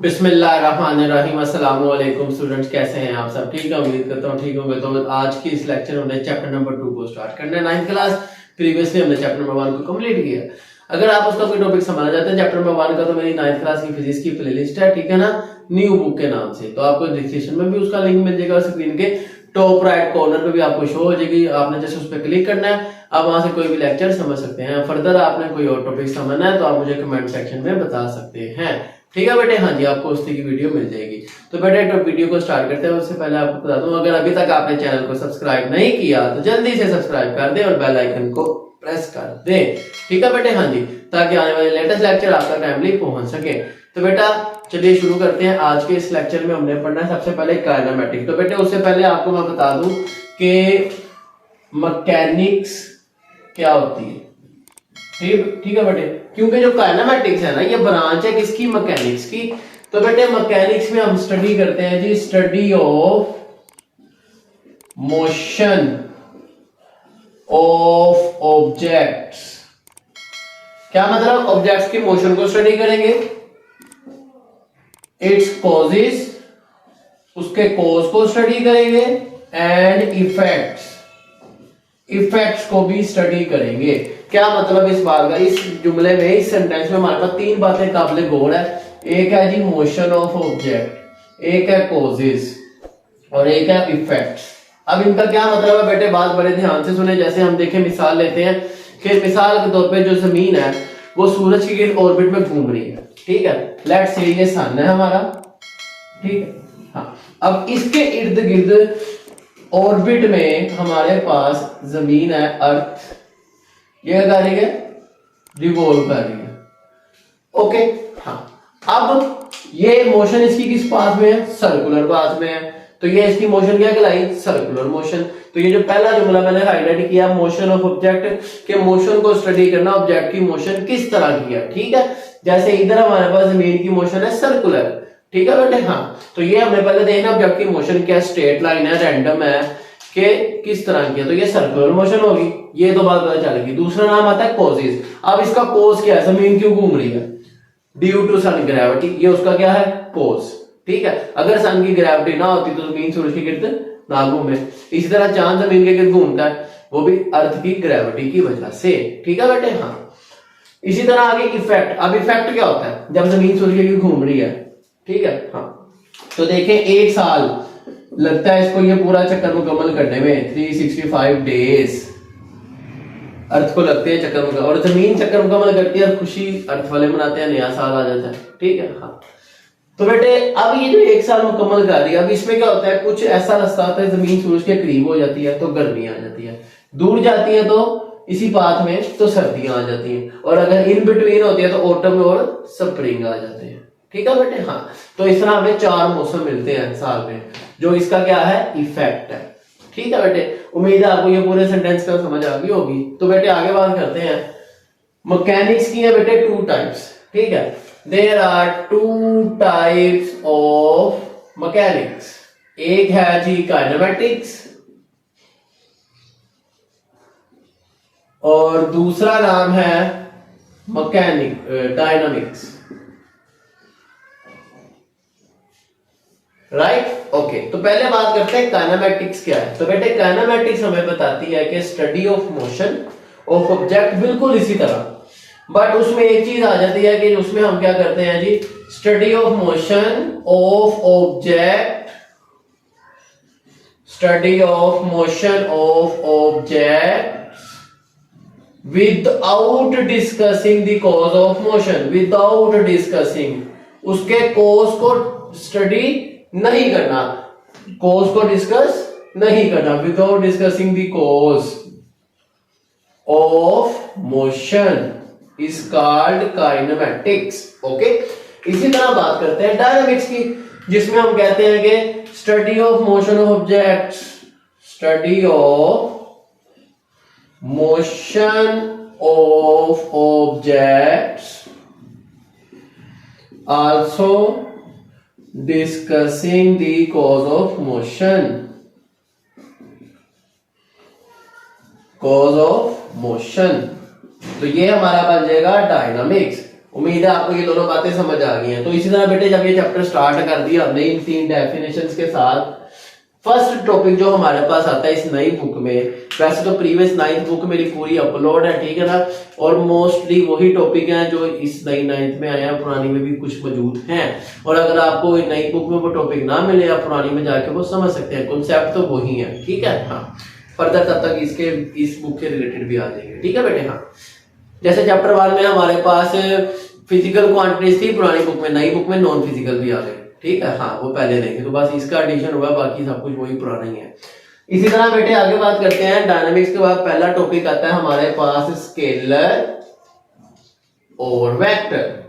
बिस्मिल्लाहिर्रहमानिर्रहीम। अस्सलाम वालेकुम स्टूडेंट्स, कैसे हैं आप सब? ठीक है, उम्मीद करता हूँ ठीक होंगे। तो आज की इस लेक्चर में हमने चैप्टर नंबर 2 को स्टार्ट करना है, 9th क्लास। प्रीवियसली हमने चैप्टर नंबर 1 को कंप्लीट किया। अगर आप उसका कोई टॉपिक समझना चाहते हैं चैप्टर नंबर 1 का, तो मेरी 9th क्लास की फिजिक्स की प्लेलिस्ट है, ठीक है ना, न्यू बुक के नाम से। तो आपको डिस्क्रिप्शन में भी उसका लिंक मिल जाएगा, स्क्रीन के टॉप राइट कॉर्नर पे भी आपको शो हो जाएगी। आपने जैसे उस पर क्लिक करना है, आप वहां से कोई भी लेक्चर समझ सकते हैं। फर्दर आपने कोई और टॉपिक समझना है तो आप मुझे कमेंट सेक्शन में बता सकते हैं, ठीक है बेटे। हाँ जी, आपको उसकी वीडियो मिल जाएगी। तो बेटे तो वीडियो को स्टार्ट करते हैं। उससे पहले आपको बता दूं, अगर अभी तक आपने चैनल को सब्सक्राइब नहीं किया तो जल्दी से सब्सक्राइब कर दें और बेल आइकन को प्रेस कर दें, ठीक है बेटे। हाँ जी, ताकि आने वाले लेटेस्ट लेक्चर आपका टाइमली पहुंच सके। तो बेटा चलिए शुरू करते हैं। आज के इस लेक्चर में हमने पढ़ना है सबसे पहले काइनेमेटिक्स। तो बेटे उससे पहले आपको मैं बता दूं कि मैकेनिक्स क्या होती है, ठीक है बेटे। क्योंकि जो काइनेमेटिक्स है ना, ये ब्रांच है किसकी? मैकेनिक्स की। तो बेटे मैकेनिक्स में हम स्टडी करते हैं जी, study of motion of objects. क्या मतलब? ऑब्जेक्ट्स की मोशन को स्टडी करेंगे, इट्स कॉजेस, उसके कॉज को स्टडी करेंगे, एंड इफेक्ट्स, इफेक्ट्स को भी स्टडी करेंगे। क्या मतलब इस बात का? इस जुमले में, इस सेंटेंस में हमारे पास तीन बातें काबिल गौर है। एक है जी मोशन ऑफ ऑब्जेक्ट, एक है कॉजेस और एक है इफेक्ट्स। अब इनका क्या मतलब है बेटे? बात बड़े ध्यान से सुने। जैसे हम देखें, मिसाल लेते हैं कि मिसाल के तौर पे जो जमीन है वो सूरज के गिर्द ऑर्बिट में घूम रही है, ठीक है। लेट्स से ये सन है हमारा, ठीक है। हाँ, अब इसके इर्द गिर्द ऑर्बिट में हमारे पास जमीन है, अर्थ, ये क्या कर रही है? रिवॉल्व कर रही है, ओके। हाँ, अब ये मोशन इसकी किस पाथ में है? सर्कुलर पाथ में है। तो ये इसकी मोशन क्या कहलाई? Circular motion. तो ये जो पहला जुमला मैंने हाईलाइट किया, मोशन ऑफ ऑब्जेक्ट, के मोशन को स्टडी करना, ऑब्जेक्ट की मोशन किस तरह की है, ठीक है। जैसे इधर हमारे पास जमीन की मोशन है सर्कुलर, ठीक है बेटे। हाँ, तो ये हमने पहले देखना ऑब्जेक्ट की मोशन क्या, स्ट्रेट लाइन है, रैंडम है, कि किस तरह की है। तो ये सर्कुलर मोशन होगी, ये तो बात पता चलेगी। दूसरा नाम आता है कॉजेस। अब इसका कॉज क्या है? जमीन क्यों घूम रही है? ड्यू टू सन ग्रेविटी, ये उसका क्या है? कॉज, ठीक है। अगर सन की ग्रेविटी ना होती तो जमीन सूरज के गिर्द ना घूमे। इसी तरह चांद जमीन के गिर्द घूमता है, वो भी अर्थ की ग्रेविटी की वजह से, ठीक है बेटे। हाँ, इसी तरह आगे इफेक्ट। अब इफेक्ट क्या होता है? जब जमीन सूरज के गिर्द घूम रही है, ठीक है। हाँ, तो देखें 1 साल लगता है इसको ये पूरा चक्कर मुकम्मल करने में, 365 डेज अर्थ को लगते हैं चक्कर मुकम्मल, और जमीन चक्कर मुकम्मल करती है और खुशी अर्थ वाले मनाते हैं, नया साल आ जाता है, ठीक है। हाँ, तो बेटे अब ये जो 1 साल मुकम्मल कर रही है, अब इसमें क्या होता है? कुछ ऐसा रास्ता होता है, जमीन सूरज के करीब हो जाती है तो गर्मी आ जाती है, दूर जाती है तो इसी पाथ में तो सर्दियां आ जाती हैं, और अगर इन बिटवीन होती है तो ऑटम और स्प्रिंग आ जाते हैं, ठीक है बेटे। हाँ, तो इस तरह हमें 4 मौसम मिलते हैं साल में, जो इसका क्या है? इफेक्ट है, ठीक है बेटे। उम्मीद है आपको ये पूरे सेंटेंस का समझ आ गई होगी। तो बेटे आगे बात करते हैं। मैकेनिक्स की है बेटे 2 टाइप्स, ठीक है। There are 2 types of mechanics. एक है जी काइनेमेटिक्स और दूसरा नाम है डायनामिक्स, राइट, ओके। तो पहले बात करते हैं काइनेमेटिक्स क्या है। तो बेटे काइनेमेटिक्स हमें बताती है कि study of motion of object, बिल्कुल इसी तरह, बट उसमें एक चीज आ जाती है कि उसमें हम क्या करते हैं जी, study of motion of object, study of motion of object without discussing the cause of motion, without discussing, उसके कॉज को स्टडी नहीं करना, कॉज को डिस्कस नहीं करना, without discussing the cause of motion is called kinematics, okay. इसी तरह बात करते हैं डायनामिक्स की, जिसमें हम कहते हैं कि study of motion of objects, study of motion of objects also discussing the cause of motion, cause of motion. तो ये हमारा बन जाएगा डायनामिक्स, उम्मीद है आपको ये दोनों बातें समझ आ गई हैं। तो इसी तरह बेटे जब ये चैप्टर स्टार्ट कर दिया हमने इन 3 डेफिनेशंस के साथ, फर्स्ट टॉपिक जो हमारे पास आता है इस नई बुक में, वैसे तो प्रीवियस 9th बुक मेरी पूरी अपलोड है, ठीक है ना, और मोस्टली वही टॉपिक हैं जो इस नई 9th में आए हैं, पुरानी में भी कुछ मौजूद हैं। और अगर आपको नई बुक में वो टॉपिक ना मिले, आप पुरानी में जाके वो समझ सकते हैं, कॉन्सेप्ट तो वही है, ठीक है। हाँ, फर्दर तब तक इस बुक के रिलेटेड भी आ जाएंगे, ठीक है बेटे। हाँ, जैसे चैप्टर 1 में हमारे पास फिजिकल क्वांटिटीज थी पुरानी बुक में, नई बुक में नॉन फिजिकल भी आ गए, ठीक है। हाँ, वो पहले नहीं थे, तो बस इसका एडिशन हुआ, बाकी सब कुछ वही पुराना ही है। इसी तरह बेटे आगे बात करते हैं डायनामिक्स के बाद पहला टॉपिक आता है हमारे पास स्केलर और वेक्टर।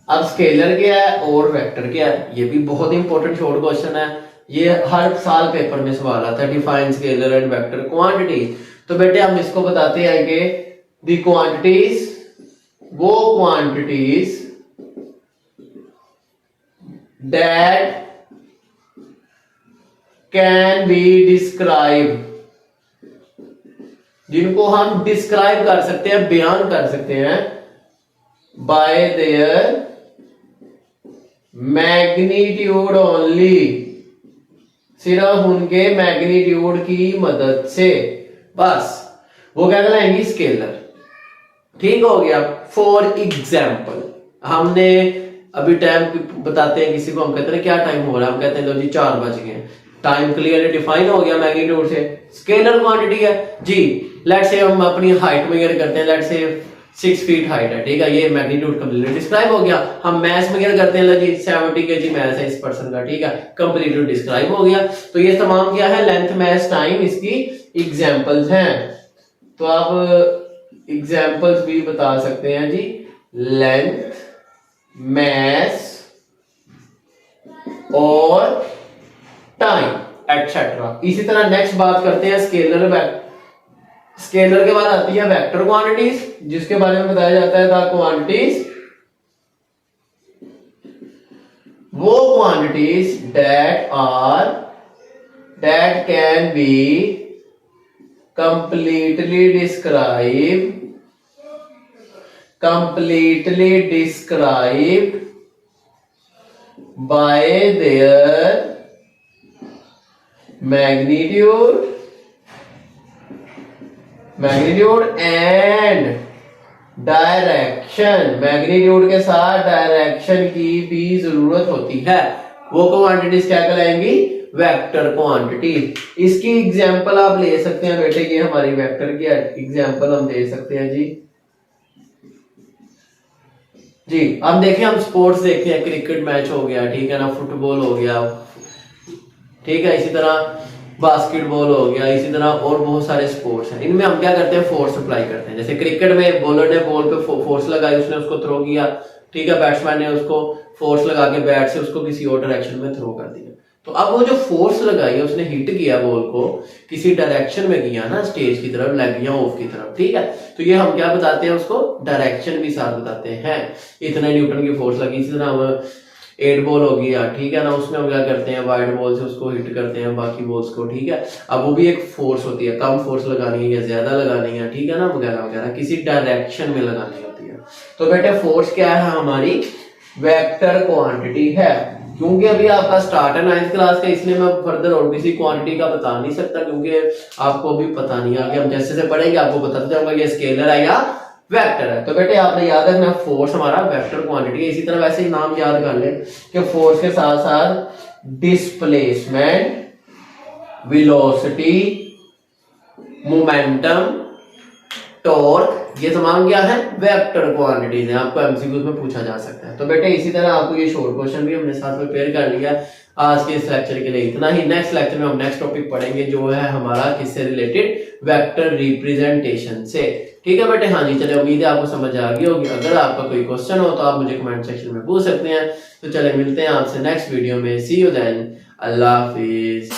अब स्केलर क्या है और वेक्टर क्या है, ये भी बहुत इंपॉर्टेंट शॉर्ट क्वेश्चन है, ये हर साल पेपर में सवाल आता है। Define scalar and vector quantities. तो बेटे हम इसको बताते हैं कि दी क्वांटिटीज, वो quantities that can be described, जिनको हम डिस्क्राइब कर सकते हैं, बयान कर सकते हैं, by their magnitude only, सिर्फ उनके मैग्नीट्यूड की मदद से, बस वो क्या कहलाएंगी स्केलर, ठीक हो गया। फॉर एग्जाम्पल हमने अभी टाइम बताते हैं किसी को, हम कहते हैं क्या टाइम हो रहा है, हम कहते हैं लो जी 4 बज गए, टाइम क्लियरली डिफाइन हो गया मैग्नीट्यूड से, स्केलर क्वांटिटी है जी। लेट्स से हम अपनी हाइट मेजर करते हैं, लेट्स से 6 फीट हाइट है, ठीक है, ये मैग्नीट्यूड कंप्लीटली डिस्क्राइब हो गया। हम मैस मेजर करते हैं, लो जी 70 kg मैस है इस पर्सन का, ठीक है, कंप्लीटली डिस्क्राइब हो गया। तो ये तमाम क्या है, लेंथ मैस टाइम, इसकी एग्जांपल्स हैं। तो आप एग्जांपल्स भी बता सकते हैं जी, लेंथ, मैस और टाइम एटसेट्रा। इसी तरह नेक्स्ट बात करते हैं स्केलर। स्केलर के बाद आती है वेक्टर क्वांटिटीज, जिसके बारे में बताया जाता है द क्वांटिटीज, वो quantities that can be completely described by their magnitude and direction. Magnitude के साथ डायरेक्शन की भी जरूरत होती है, वो क्वांटिटीज क्या कहलाएंगी, वेक्टर क्वांटिटी। इसकी एग्जांपल आप ले सकते हैं बेटे, ये हमारी वेक्टर की एग्जांपल हम दे सकते हैं जी। अब देखें, हम स्पोर्ट्स देखते हैं, क्रिकेट मैच हो गया, ठीक है ना, फुटबॉल हो गया, ठीक है, इसी तरह बास्केटबॉल हो गया, इसी तरह और बहुत सारे स्पोर्ट्स हैं। इनमें हम क्या करते हैं, फोर्स अप्लाई करते हैं। जैसे क्रिकेट में बॉलर ने बॉल पे फोर्स लगाई, उसने उसको थ्रो किया, ठीक है, बैट्समैन ने उसको फोर्स लगा के बैट से उसको किसी और डायरेक्शन में थ्रो कर दिया। तो अब वो जो फोर्स लगाई है, उसने हिट किया बॉल को, किसी डायरेक्शन में किया ना, स्टेज की तरफ, लेग या ऑफ की तरफ, ठीक है। तो ये हम क्या बताते हैं, उसको डायरेक्शन भी साथ बताते हैं। इतने न्यूटन की फोर्स लगी। इसी तरह हम 8 बॉल हो गया, ठीक है ना, उसमें हम क्या करते हैं, वाइड बॉल से उसको हिट करते हैं बाकी बॉल्स को, ठीक है। अब वो भी एक फोर्स होती है, कम फोर्स लगानी है या ज्यादा लगानी है, ठीक है ना, वगैरह वगैरह, किसी डायरेक्शन में लगानी होती है। तो बेटे फोर्स क्या है, हमारी वेक्टर क्वांटिटी है। क्योंकि अभी आपका स्टार्ट है 9th क्लास का, इसलिए मैं फर्दर और किसी क्वांटिटी का बता नहीं सकता, क्योंकि आपको अभी पता नहीं है। आगे हम जैसे से पढ़ेंगे आपको बताते जाऊंगा ये स्केलर है या वेक्टर है। तो बेटे आपने याद रखना, फोर्स हमारा वेक्टर क्वांटिटी है। इसी तरह वैसे ही नाम याद कर ले कि फोर्स के साथ साथ डिस्प्लेसमेंट, वेलोसिटी, मोमेंटम, टॉर्क, ये तमाम क्या है, वेक्टर क्वांटिटीज है। आपको एमसीक्यूज में पूछा जा सकता है। तो बेटे इसी तरह आपको ये शॉर्ट क्वेश्चन भी हमने साथ में प्रिपेयर कर लिया। आज के इस लेक्चर के लिए इतना ही। नेक्स्ट लेक्चर में हम नेक्स्ट टॉपिक पढ़ेंगे जो है हमारा किससे रिलेटेड, वेक्टर रिप्रेजेंटेशन से, ठीक है बेटे। हाँ जी, चले, उम्मीद है आपको समझ आ गई होगी। अगर आपका कोई क्वेश्चन हो तो आप मुझे कमेंट सेक्शन में पूछ सकते हैं। तो चले, मिलते हैं आपसे नेक्स्ट वीडियो में। सी यू देन, अल्लाह हाफिज।